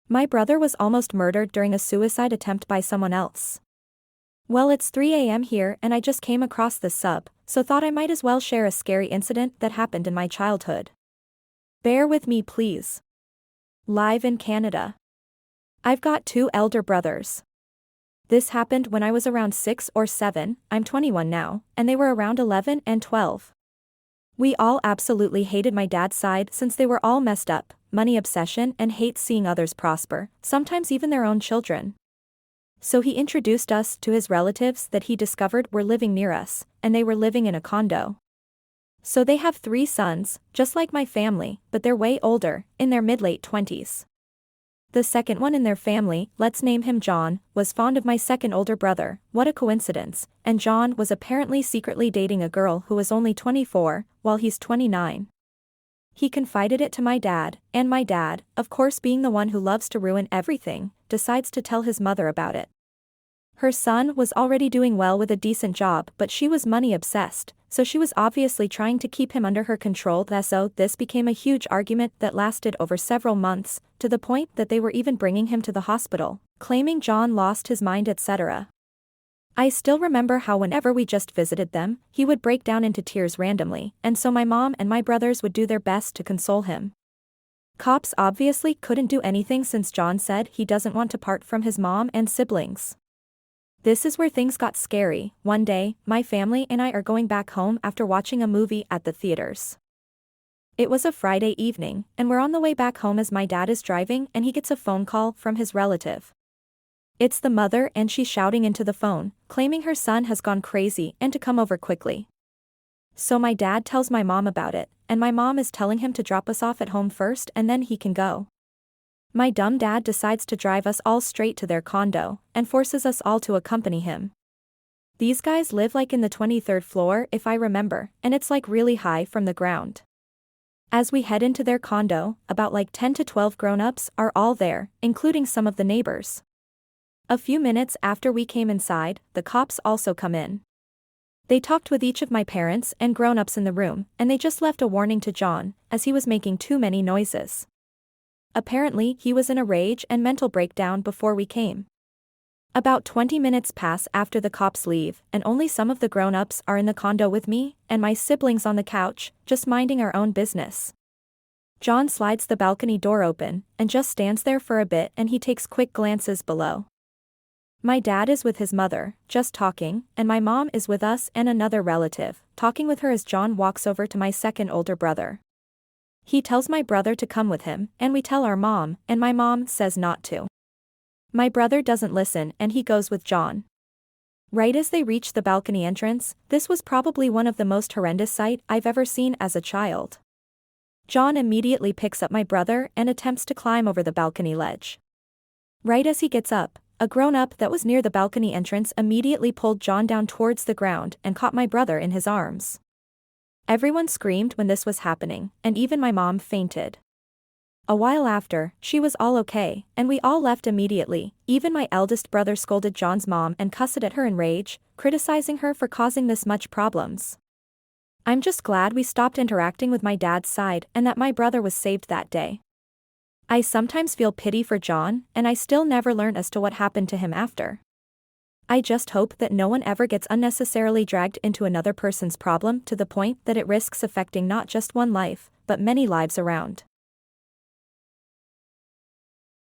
My brother was almost murdered during a suicide attempt by someone else. Well, it's 3 a.m. here and I just came across this sub, so thought I might as well share a scary incident that happened in my childhood. Bear with me, please. Live in Canada. I've got two elder brothers. This happened when I was around 6 or 7, I'm 21 now, and they were around 11 and 12. We all absolutely hated my dad's side since they were all messed up, money obsession and hate seeing others prosper, sometimes even their own children. So he introduced us to his relatives that he discovered were living near us, and they were living in a condo. So they have 3 sons, just like my family, but they're way older, in their mid-late 20s. The second one in their family, let's name him John, was fond of my second older brother, what a coincidence, and John was apparently secretly dating a girl who was only 24, while he's 29. He confided it to my dad, and my dad, of course being the one who loves to ruin everything, decides to tell his mother about it. Her son was already doing well with a decent job, but she was money obsessed, so she was obviously trying to keep him under her control. So this became a huge argument that lasted over several months, to the point that they were even bringing him to the hospital, claiming John lost his mind, etc. I still remember how whenever we just visited them, he would break down into tears randomly, and so my mom and my brothers would do their best to console him. Cops obviously couldn't do anything since John said he doesn't want to part from his mom and siblings. This is where things got scary. One day, my family and I are going back home after watching a movie at the theaters. It was a Friday evening, and we're on the way back home as my dad is driving and he gets a phone call from his relative. It's the mother and she's shouting into the phone, claiming her son has gone crazy and to come over quickly. So my dad tells my mom about it, and my mom is telling him to drop us off at home first and then he can go. My dumb dad decides to drive us all straight to their condo, and forces us all to accompany him. These guys live like in the 23rd floor if I remember, and it's like really high from the ground. As we head into their condo, about like 10 to 12 grown-ups are all there, including some of the neighbors. A few minutes after we came inside, the cops also come in. They talked with each of my parents and grown-ups in the room, and they just left a warning to John, as he was making too many noises. Apparently, he was in a rage and mental breakdown before we came. About 20 minutes pass after the cops leave, and only some of the grown-ups are in the condo with me and my siblings on the couch, just minding our own business. John slides the balcony door open, and just stands there for a bit, and he takes quick glances below. My dad is with his mother, just talking, and my mom is with us and another relative, talking with her as John walks over to my second older brother. He tells my brother to come with him, and we tell our mom, and my mom says not to. My brother doesn't listen and he goes with John. Right as they reach the balcony entrance, this was probably one of the most horrendous sight I've ever seen as a child. John immediately picks up my brother and attempts to climb over the balcony ledge. Right as he gets up, a grown-up that was near the balcony entrance immediately pulled John down towards the ground and caught my brother in his arms. Everyone screamed when this was happening, and even my mom fainted. A while after, she was all okay, and we all left immediately. Even my eldest brother scolded John's mom and cussed at her in rage, criticizing her for causing this much problems. I'm just glad we stopped interacting with my dad's side and that my brother was saved that day. I sometimes feel pity for John, and I still never learn as to what happened to him after. I just hope that no one ever gets unnecessarily dragged into another person's problem to the point that it risks affecting not just one life, but many lives around.